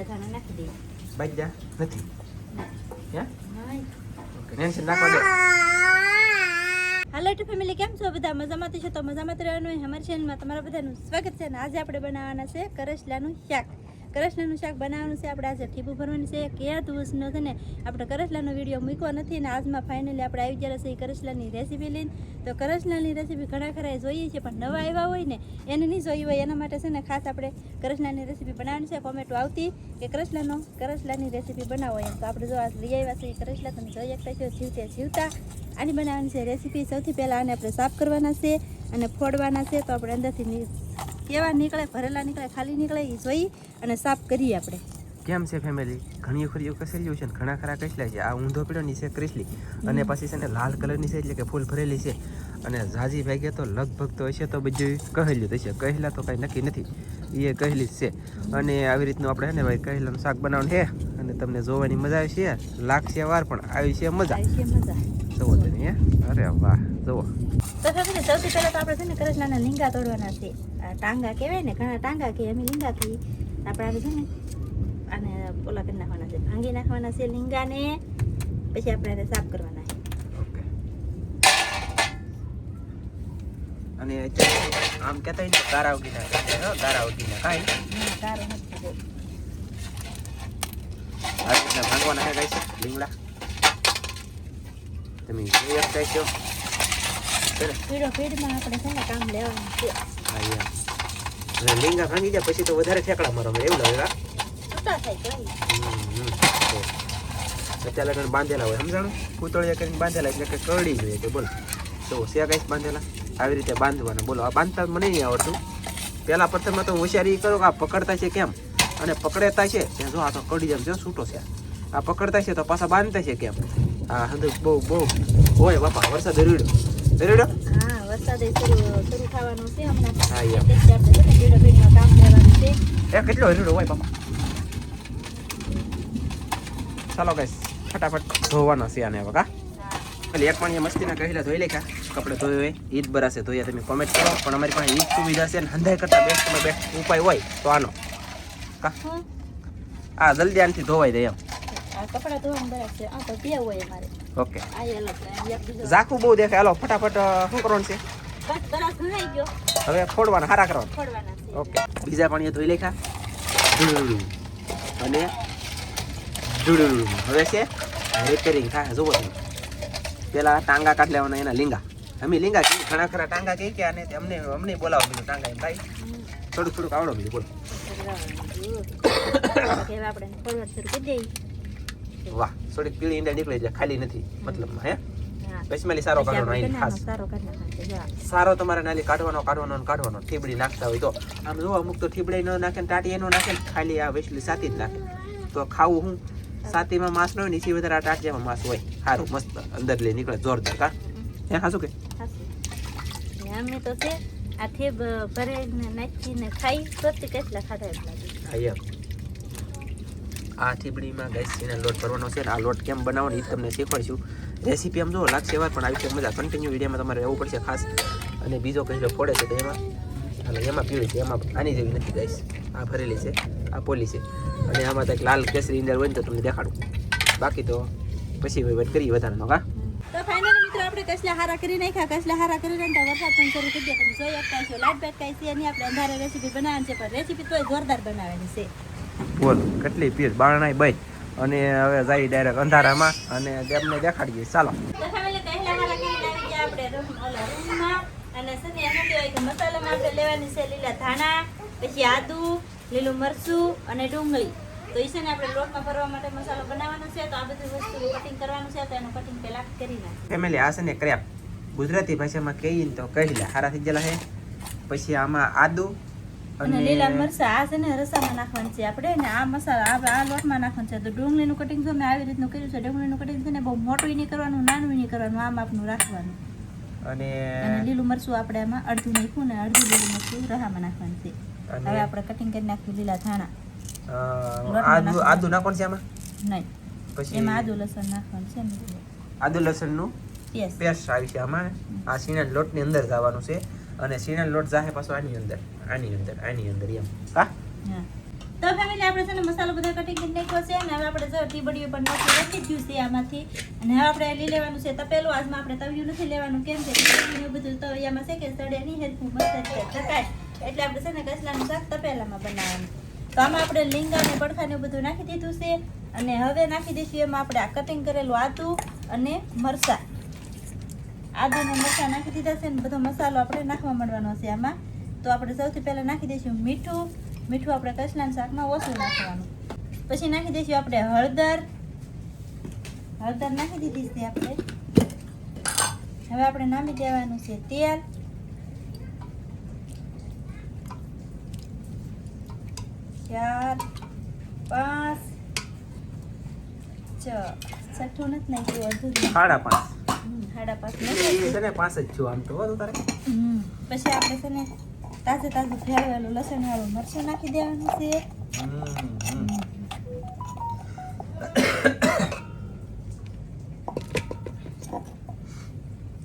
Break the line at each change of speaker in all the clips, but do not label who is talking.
લીલા ધાણા નાખી દઈએ.
બાજ્યા નથી હે
નહીં.
ઓકે નેન્સી નાખવા દે.
હાલો ટુ ફેમિલી, કેમ છો બધા? મજામાં છો તો મજામાં રહેવાનું હોય. અમારી ચેનલમાં તમારા બધાનું સ્વાગત છે. અને આજે આપણે બનાવવાના છે કરસલાનું શાક. કરસલાનું શાક બનાવવાનું છે. આપણે આજે ઠીબું ભરવાની છે. કયા દિવસનો છે ને આપણે કરસલાનો વિડીયો મૂક્યો નથી ને આજમાં ફાઇનલી આપણે આવી ગયા છે કરસલાની રેસીપી લઈને. તો કરસલાની રેસીપી ઘણા ખરા જોઈએ છે પણ નવા આવ્યા હોય ને એને નહીં જોઈ હોય એના માટે છે ને ખાસ આપણે કરસલાની રેસીપી બનાવવાની છે. કોમેન્ટો આવતી કે કરસલાની રેસીપી બનાવો એમ. તો આપણે જો આ લઈ આવ્યા છે કરસલા, તમે જોઈ શકતા છો જીવતા આની બનાવવાની છે રેસીપી. સૌથી પહેલાં આને આપણે સાફ કરવાના છે અને ફોડવાના છે. તો આપણે અંદરથી કેવા નીકળે, ભરેલા નીકળે, ખાલી નીકળે એ જોઈ અને સાફ કરીએ આપણે.
કેમ છે ફેમિલી? ઘણી ખરી કસેલી છે ને ઘણા ખરા કસલા છે. આ ઊંધો પીળોની છે ક્રિસલી અને પછી છે ને લાલ કલરની છે એટલે કે ફૂલ ભરેલી છે. અને ઝાજી ભાગે તો લગભગ તો હશે તો બધું કહેલું થશે. કહેલા તો કાંઈ નક્કી નથી, એ કહેલી જ છે. અને આવી રીતનું આપણે છે ને ભાઈ કહેલાનું શાક બનાવવાનું છે અને તમને જોવાની મજા આવશે. લાગશે વાર પણ આવી છે મજા. જુઓ તમે હે, અરે વાહ જુઓ.
તો ફેમિલી સૌથી પહેલાં તો આપણે છે ને કરસલાના લીંગા તોડવાના છે. આ ટાંગા કહેવાય ને, ઘણા ટાંગા કે અમે લીંગા કહીએ. આપણે આવે છે ને આને ઓલા કરી નાખવાના છે, ભાંગી નાખવાના છે લીંગાને. પછી આપણે એને સાફ કરવાના છે.
ઓકે. અને આમ કહેતા હોય ને ગારાવગીના ગારાવગીના કાંઈ
સારું નથી બહુ.
આ રીતના ભાંગવાના છે ગાઈસ લીંગડા. તમે જોઈ શકતા છો.
પીઢમાં આપણે છે ને કામ લેવાનું છે.
હા યાર. અને લીંગા ભાંગી જાય પછી તો વધારે ઠેકડા મારો એવું લાગે.
છૂટા થાય કઈ.
અત્યારે લગન બાંધેલા હોય સમજાણું, પૂતળિયા કરીને બાંધેલા એટલે કે કરડી જોઈએ કે બોલ. તો છે કઈ બાંધેલા આવી રીતે બાંધવાના. બોલો આ બાંધતા મને નહીં આવડતું. પહેલા પ્રથમમાં તો હોશિયારી કરો કે આ પકડતા છે કેમ અને પકડેતા છે જો આ તો કડી જાય જો છૂટો છે. આ પકડતા છે તો પાછા બાંધતા છે કેમ. હા હંધુ બહુ હોય બાપા. વરસાદ ધરીડો
હા વરસાદ શરૂ થવાનું છે હમણાં.
હા યાર
કામ લેવાનું છે.
એ કેટલો હરીડો હોય બાપા. ચાલો ગાઈસ ફટાફટ ધોવાનો છે આને હવે કા. એટલે એક પાણી મસ્તીના કહેલા ધોઈ લેખા કપડે ધોઈ હોય ઈદ બરાશે ધોયા. તમે કોમેન્ટ કરો પણ અમારી પાસે ઈદ સુવિધા છે ને હંધાઈ કરતા બેસ્ટ ઉપાય હોય તો આનો કા. આ જલ્દી આનાથી ધોવાઈ દે એમ.
આ કપડા ધોવાનું બરાબર છે. આ તો બે હોય અમારે.
ઓકે
આ અલગ
ઝાકું બહુ દેખાય. હાલો ફટાફટ શું કરવાનું છે
બસ બરાબર ધોઈ ગયો.
હવે ફોડવાના હારા કરવાના.
ફોડવાના છે.
ઓકે બીજા પાણીએ ધોઈ લેખા અને હવે છે રિપેરિંગ થાય. જુઓ તમે પેલા ટાંગા કાઢી લેવાના એના લીંગા. અમે લીંગા કહીએ ઘણા ખરા ટાંગા કહી કે આને અમને બોલાવો બીજું ટાંગા એમ ભાઈ થોડુંક આવડો બીજું બોલો.
આપણે ફોડવા શરૂ કરી દઈએ.
વાહ થોડીક પીળી ઈંડા નીકળી જાય ખાલી નથી મતલબમાં હે. પછીમાલી સારો કાઢવાનો અહીં ખાસ સારો તમારે નાલી કાઢવાનો ઠીબડી નાખતા હોય તો આમ જો અમુક તો ઠીબડી ન નાખે ને ટાટી એનો નાખે ને ખાલી આ વેસલી સાતી જ નાખે. તો ખાવું હું સાતીમાં માંસ ન હોય નીચે વધારે આ ટાટિયામાં માંસ હોય. સારું મસ્ત અંદર લઈ નીકળે જોરદાર કા. હે ખાશું કે
અમે તો છે આ ઠેબ ભરે નાખીને ખાઈ સૌથી કેટલા ખાધા એટલા
ખાઈએ. આ ઠીબડીમાં ગેસનો લોટ ભરવાનો છે ને આ લોટ કેમ બનાવવાનો એ તમને શીખવાડીશું. રેસીપી આમ જો લાગશે વાર પણ આવી છે મજા. કન્ટિન્યુ વિડીયોમાં તમારે રહેવું પડશે ખાસ. અને બીજો કહેલો ફોડે છે તો એમાં પીળી છે, એમાં આની જેવી નથી ગાઈસ. આ ભરેલી છે, આ પોલી છે અને આમાં તો એક લાલ કેસરી અંદર હોય ને તો તમને દેખાડું. બાકી તો પછી વેટ કરીએ વધારાનો કા.
તો ફાઇનલી મિત્રો આપણે કસલા હારા કરી નાખ્યા. કસલા હારા કરી ને વરસાદ પણ શરૂ થઈ ગયા. તમે જોઈ શકતા છો લાઈટ બેટ કાંઈ છે એની આપણે અંધારે રેસીપી બનાવવાની છે પણ રેસીપી તો જોરદાર બનાવેલી છે.
બોલ કેટલી પીર બારણાઈ બઈ અને હવે જાય ડાયરેક્ટ અંધારામાં અને તેમને દેખાડીએ. ચાલો
તો ફેમિલી કસલા હારા કરી આવી ગયા આપણે રૂમમાં. અને સને એમ કહેવાય કે મસાલામાં આપણે લેવાની છે લીલા ધાણા, પછી આદુ, લીલું મરચું અને ડુંગળી. તો એ છે ને આપણે લોટમાં ભરવા માટે મસાલો બનાવવાનો છે. તો આ બધી વસ્તુ કટિંગ કરવાનું છે તો એનું કટિંગ પહેલા કરી નાખીએ.
ફેમિલી આ છે ને ક્રેપ ગુજરાતી ભાષામાં કહીએ ને તો કહેલા હારા થઈ ગયેલા છે. પછી આમાં આદુ
અને લીલા મરચા આ છે ને રસામાં નાખવાનું છે આપણે ને આ મસાલા આ લોટમાં નાખવાનું છે. તો ડુંગળીનું કટિંગ છે મેં આવી રીતનું કર્યું છે. ડુંગળીનું કટિંગ છે ને બહુ મોટું નહીં કરવાનું, નાનું નહીં કરવાનું, આમ આપનું રાખવાનું. અને લીલું મરચું આપણે આમાં અડધું નાખ્યું ને અડધું લીલું મરચું રહામાં નાખવાનું છે. હવે આપણે કટિંગ કરી નાખ્યું લીલા ધાણા. આદુ નાખવાનું છે આમાં નહીં, પછી એમાં આદુ લસણ નાખવાનું છે. આદુ લસણનું પેસ્ટ આવી છે આમાં. આ સીણા લોટની અંદર જવાનું છે અને સીણા લોટ જાહે પાછો આની અંદર એમ હા. તો ફેમિલી આપણે છે ને મસાલો બધા કટિંગ કરી નાખ્યો છે અને હવે આપણે જો ટીબડીઓ પણ નાખી રાખી ગયું છે આમાંથી અને હવે આપણે લઈ લેવાનું છે તપેલું. આજમાં આપણે તવિયું નથી લેવાનું, કેમ કે ટીબડીને બધું તવિયામાં છે કે સડે નહીં હેરખું મસ્ત છે ચકાય, એટલે આપણે છે ને કસલાનું શાક તપેલામાં બનાવવાનું. તો આમાં આપણે લીંગા અને પડખાને બધું નાખી દીધું છે અને હવે નાખી દઈશું એમાં આપણે આ કટિંગ કરેલું આદુ અને મરચાં. આદુ અને મરચાં નાખી દીધા છે ને બધો મસાલો આપણે નાખવા માંડવાનો છે આમાં. તો આપણે સૌથી પહેલાં નાખી દઈશું મીઠું. મીઠું આપણે કસલાના શાકમાં ઓછું નાખવાનું. પછી નાખી દઈશું આપણે હળદર. હળદર નાખી દીધી છે આપણે. હવે આપણે નાખી દેવાનું છે તેલ. ચાર, પાંચ, છ, છઠ્ઠું નથી નાખ્યું, અડધું જ નાખ્યું.
5.5
સાડા પાંચ
એ છે ને 5 જ છું આમ તો હો તારે.
પછી આપણે છે ને તાજું ફેરવેલું લસણ વાળું મરચું નાખી દેવાનું છે.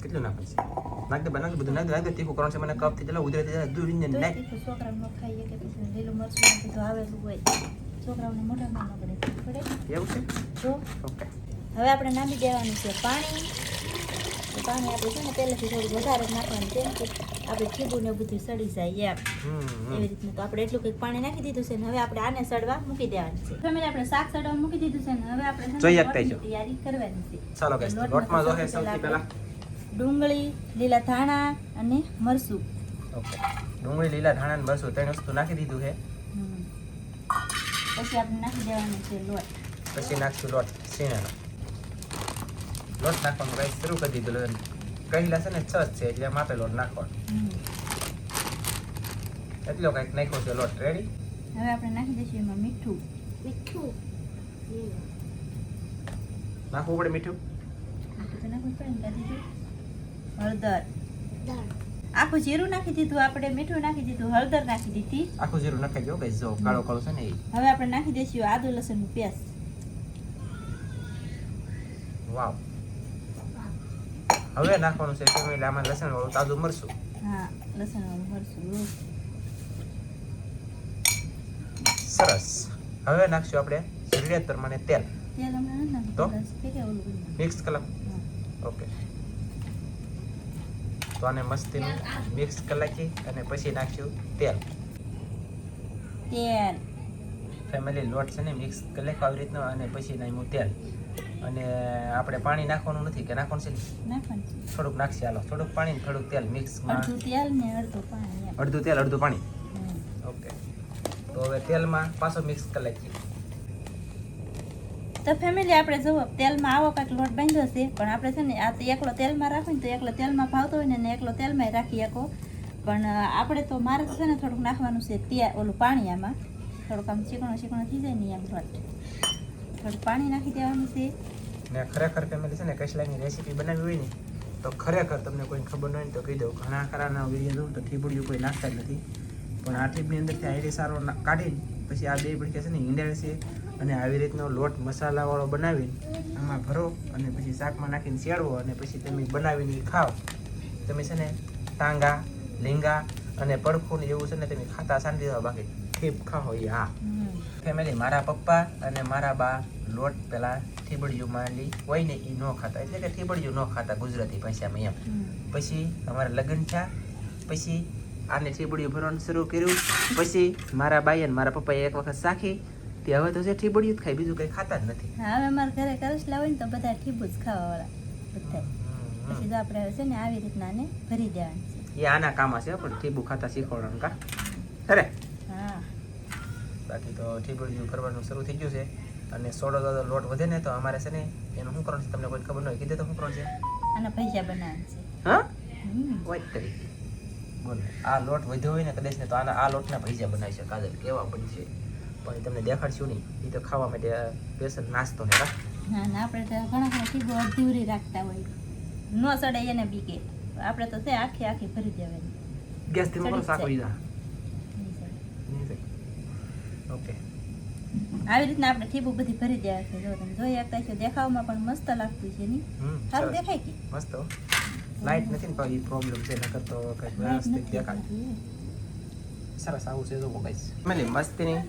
કેટલું નાખવું છે? નાખ દે બધું નાખ દે તીખું કરવાનું છે. મને કપ થી ચલો ઉધરે જાય દૂર ઇન્જન નાખ.
તીખું છોકરાઓને ન ખાઈએ કે પછી લીલું મરચું નાખી તો આવેલું હોય, છોકરાઓને મોઢામાં ન પડે.
એવું છે?
તો
ઓકે.
હવે આપણે નાખી દેવાનું છે પાણી. તો પાણી આપણે છે ને પહેલેથી થોડું વધારે જ નાખવાનું, કેમ કે આપણે ઠીબું ને બધું સડી જાય એમ એવી રીતનું. તો આપણે એટલું કંઈક પાણી નાખી દીધું છે ને હવે આપણે આને સડવા મૂકી દેવાનું છે. ફેમિલી આપણે શાક સડવા મૂકી દીધું છે ને હવે આપણે
જોઈએ આપતા જો.
તૈયારી કરવાની છે.
ચાલો ગાઈસ, લોટમાં જો છે સૌથી પહેલા
ડુંગળી, લીલા ધાણા અને મરચું.
ઓકે. ડુંગળી, લીલા ધાણા અને મરચું ત્રણ વસ્તુ નાખી દીધું છે.
પછી આપણે નાખી દેવાનું છે લોટ.
પછી નાખશું લોટ સીણાનો. લોટ નાખવાનું ગાઈસ શરૂ કરી દીધું. કહેલા છે ને 6 છે એટલે માપે લોટ નાખવાનો. એટલો કંઈક નાખ્યો છે લોટ. રેડી?
હવે આપણે નાખી દઈશું એમાં મીઠું.
નાખવું પડે મીઠું?
મીઠું તો નાખવું પડે ને, નાખી દીધું. હળદર. આખું જીરું નાખી દીધું આપણે, મીઠું નાખી દીધું, હળદર નાખી દીધી.
આખું જીરું નાખી દો ગાઈસ. જો કાળો કાળો છે ને એ.
હવે આપણે નાખી દઈશું આદુ લસણનું પેસ્ટ.
વાવ. હવે નાખવાનું છે ફેમિલી આમાં લસણ વાળું તાજું મરચું.
હા, લસણ વાળું મરચું.
સરસ. હવે નાખશું આપણે જરૂરિયાત પ્રમાણે તેલ.
તેલ હમણાં નથી નાખવું,
તો?
કે ઓલું બધું.
Mix colour. ઓકે. તો આને મસ્તીનું મિક્સ કરી નાખી અને પછી નાખશું તેલ.
તેલ.
ફેમિલી લોટ છે ને મિક્સ કરી નાખો આવી રીતનો અને પછી નાખ્યું તેલ. અને આપણે પાણી નાખવાનું નથી કે નાખવાનું છે?
નાખવાનું છે.
થોડુંક નાખશે. હાલો થોડુંક પાણી ને થોડુંક તેલ મિક્સમાં.
અડધું તેલ ને અડધું પાણી એમ.
અડધું તેલ અડધું પાણી.
હમ.
ઓકે. તો હવે તેલમાં પાછો મિક્સ કરી નાખીએ.
તો ફેમિલી આપણે જુઓ તેલમાં આવો કાંઈક લોટ બાંધ્યો છે, પણ આપણે છે ને આ તો એકલો તેલમાં રાખવું ને તો એકલો તેલમાં ભાવતો હોય ને એકલો તેલમાં રાખી શકો. પણ આપણે તો મારે છે ને થોડુંક નાખવાનું છે તેલ, ઓલું પાણી આમાં થોડુંક આમ ચીકણો થઈ જાય ને એમ લોટ. થોડું પાણી નાખી દેવાનું છે.
ને ખરેખર ફેમિલી છે ને કસલાની રેસીપી બનાવી હોય ને તો ખરેખર તમને કોઈ ખબર ન હોય ને તો કહી દઉં. ઘણા ખરાના વિડીયો જોઉં તો ઠીબડીયું કોઈ નાખતા જ નથી, પણ આ ઠીબની અંદરથી આઈડી સારો કાઢીને પછી આ બે ભડકા છે ને ઈંડા છે અને આવી રીતનો લોટ મસાલાવાળો બનાવીને આમાં ભરો અને પછી શાકમાં નાખીને શેળવો અને પછી તમે બનાવીને ખાઓ. તમે છે ને ટાંગા, લીંગા અને પડખું ને એવું છે ને તમે ખાતા શાંતિ દેવા, બાકી ઠીબ ખાઓ એ. હા ફેમિલી, મારા પપ્પા અને મારા બા લોટ પેલા ઠીબડીયુંમાં હોય ને એ ન ખાતા, એટલે કે ઠીબડીયું ન ખાતા ગુજરાતી ભાષામાં એમ. પછી અમારા લગ્ન થયા પછી આને ઠીબડીયું ભરવાનું શરૂ કર્યું. પછી મારા બાઈ અને મારા પપ્પાએ એક વખત ચાખી તે હવે તો છે ઠીબડીયું જ ખાય, બીજું કંઈ ખાતા જ નથી.
હા, હવે અમારા ઘરે કરસલા હોય ને તો બધા ઠીબુ જ ખાવાવાળા બધા. પછી તો આપણે છે ને આવી રીતના આને ભરી દેવાનું છે.
એ આના કામ છે પણ ઠીબુ ખાતા શીખવાડવાનું કા અરે.
હા,
બાકી તો ઠીબડીયું ભરવાનું શરૂ થઈ ગયું છે. અને સોડો લોટ વધે ને તો અમારે છે ને એનું શું કરવાનું છે તમને કોઈ ખબર ન હોય કીધે તો શું કરવાનું છે?
આના પૈસા બનાવવાનું છે.
હા વાત કરી બોલો. આ લોટ વધ્યો હોય ને કદાચ ને તો આ લોટના ભજીયા બનાવી છે કાજલ, કેવા બનશે પણ એ તમને દેખાડશું નહીં. એ તો ખાવા માટે સ્પેશિયલ નાસ્તો ને કા.
ના ના, આપણે તો ઘણા ઠીબુ અડધી રાખતા હોય, ન સડે એને બીકે. આપણે તો છે આખી ભરી દેવાની.
ગેસ થી મોકલો શાક હોય. ઓકે.
આવી રીતના આપણે ઠીબુ બધી ભરી દેવા છે. જો તમે જોઈ શકતા છો, દેખાવમાં પણ મસ્ત લાગતું છે નહીં? સારું દેખાય કે
મસ્ત. લાઈટ નથી ને પણ એ પ્રોબ્લેમ છે, નકર તો કંઈક વ્યવસ્થિત દેખાય. સરસ આવું છે જો ગાઈસ. ફેમિલી મસ્તીની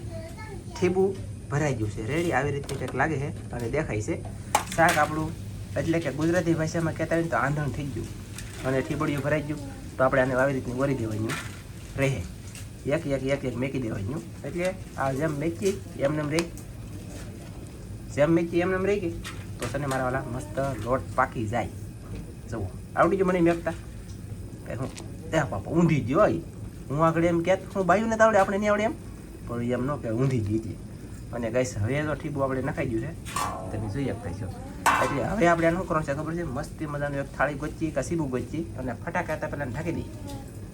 ઠીબું ભરાઈ ગયું છે રેડી આવી રીતે કંઈક લાગે છે અને દેખાય છે શાક આપણું એટલે કે ગુજરાતી ભાષામાં કહેતા હોય ને તો આંધણ થઈ ગયું અને ઠીબડિયું ભરાઈ ગયું તો આપણે આને આવી રીતની વરી દેવાનું રહે એક એક એક એક મેકી દેવાનું એટલે આ જેમ મેકી એમને રહી જેમ મેકી એમને રહી ગઈ તો તને મારા વાલા મસ્ત લોટ પાકી જાય જુઓ આવડી ગયું મને મેકતા કે હું એ પાપા ઊંધી ગયો હોય હું આગળ એમ કહેત હું બાયું ને તો આવડે આપણે નહીં આવડે એમ પણ એમ ન કે ઊંધી ગઈ હતી અને ગઈશ હવે તો ઠીબું આપણે નખાઈ ગયું છે તમે જોઈ શકતા છો એટલે હવે આપણે આનું શું કરવાનું છે ખબર છે મસ્તી મજાનું એક થાળી ગોચી કે સીબું ગોચી અને ફટાકા હતા પહેલાં ઢાંકી દઈ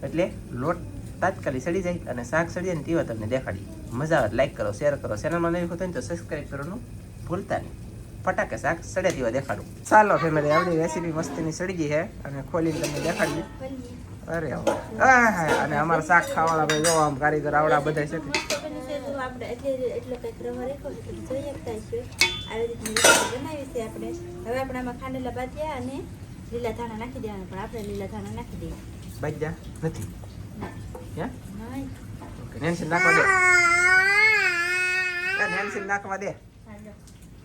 એટલે લોટ તાત્કાલિક સડી જાય અને શાક સડી જાય ને તેવા તમને દેખાડી મજા આવે લાઈક કરો શેર કરો ચેનલમાં નહીં હોય તો સબસ્ક્રાઈબ કરવાનું ભૂલતા નહીં ફટાકે શાક સડે તેવા દેખાડું ચાલો ફેમિલી આવડી રેસીપી મસ્તીની સડી ગઈ છે અને ખોલીને તમને દેખાડીએ અરે વાહ અને અમારા શાક ખાવાના ભાઈ જો આમ કારીગર આવડા બધા છે
આપણે એટલો કંઈક રવા રાખ્યો છે તમે જોઈ શકતા છો આવી રીતની રેસીપી બનાવી છે આપણે હવે આપણે આમાં ખાંડેલા બાદિયા અને લીલા ધાણા નાખી દેવાના પણ આપણે લીલા ધાણા નાખી દઈએ
બાજ્યા નથી હે
નહીં
ઓકે નેન્સી નાખવા દે નેન્સી નાખવા દે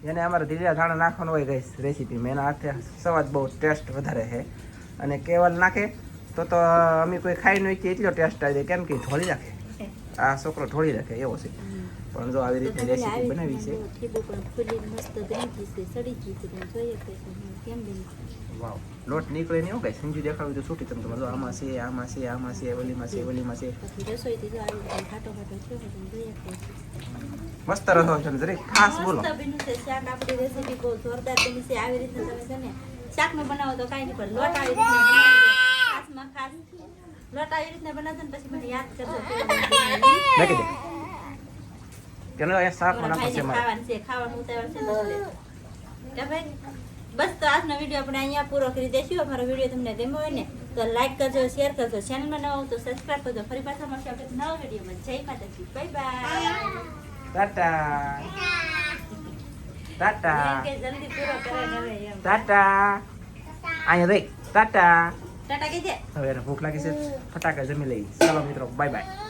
એને અમારે લીલા ધાણા નાખવાનું હોય ગઈ રેસીપીમાં એના હાથે સ્વાદ બહુ ટેસ્ટ વધારે છે અને કેવલ નાખે તો અમે કોઈ ખાઈ નહીં કે એટલો ટેસ્ટ આવી જાય કેમ કે ઢોળી રાખે આ છોકરો ઢોળી રાખે એવો છે પણ જો આવી રીતની રેસીપી બનાવી છે
ઠીબું પણ ફૂલી મસ્ત ગઈ છે સડી ગઈ છે તમે જોઈ શકો છો કેમ બની
વાવ લોટ નીકળે નહીં એવું કઈ સંજુ દેખાડું તો છૂટી તમે જો આમાં છે આમાં છે આમાં છે ઓલીમાં છે ઓલીમાં છે
પછી રસોઈથી જો આવી રીતે ઘાટો ઘાટો થયો હોય તમે જોઈ શકો છો
મસ્ત રસો છે જરીક ખાસ બોલો
મસ્ત બન્યું છે શાક આપણી રેસીપી બહુ જોરદાર બની છે આવી રીતે તમે છે ને શાકમાં બનાવો તો કાંઈ નહીં પણ લોટ આવી રીતે બનાવજો ખાસમાં ખાસ લોટ આવી રીતના બનાવજો ને પછી મને યાદ કરજો
નાખી દે કેનો એ શાક બનાવવા છે મારે
ખાવાનું ઉતાવળ છે કે ભાઈ બસ તો આજનો વિડીયો આપણે અહીંયા પૂરો કરી દઈશું અમારો વિડીયો તમને ગમ્યો હોય ને તો લાઈક કરજો શેર કરજો ચેનલમાં નવા તો સબસ્ક્રાઇબ કરજો ફરી પાછા મળશે આપણે નવા વિડીયોમાં જય માતાજી બાય બાય
ટાટા ટાટા
કે જલ્દી પૂરો કરે હવે એમ
ટાટા અહીંયા દેખ ટાટા
ટાટા કીધે
હવે એને ભૂખ લાગી છે ફટાકા જમી લઈ ચાલો મિત્રો બાય બાય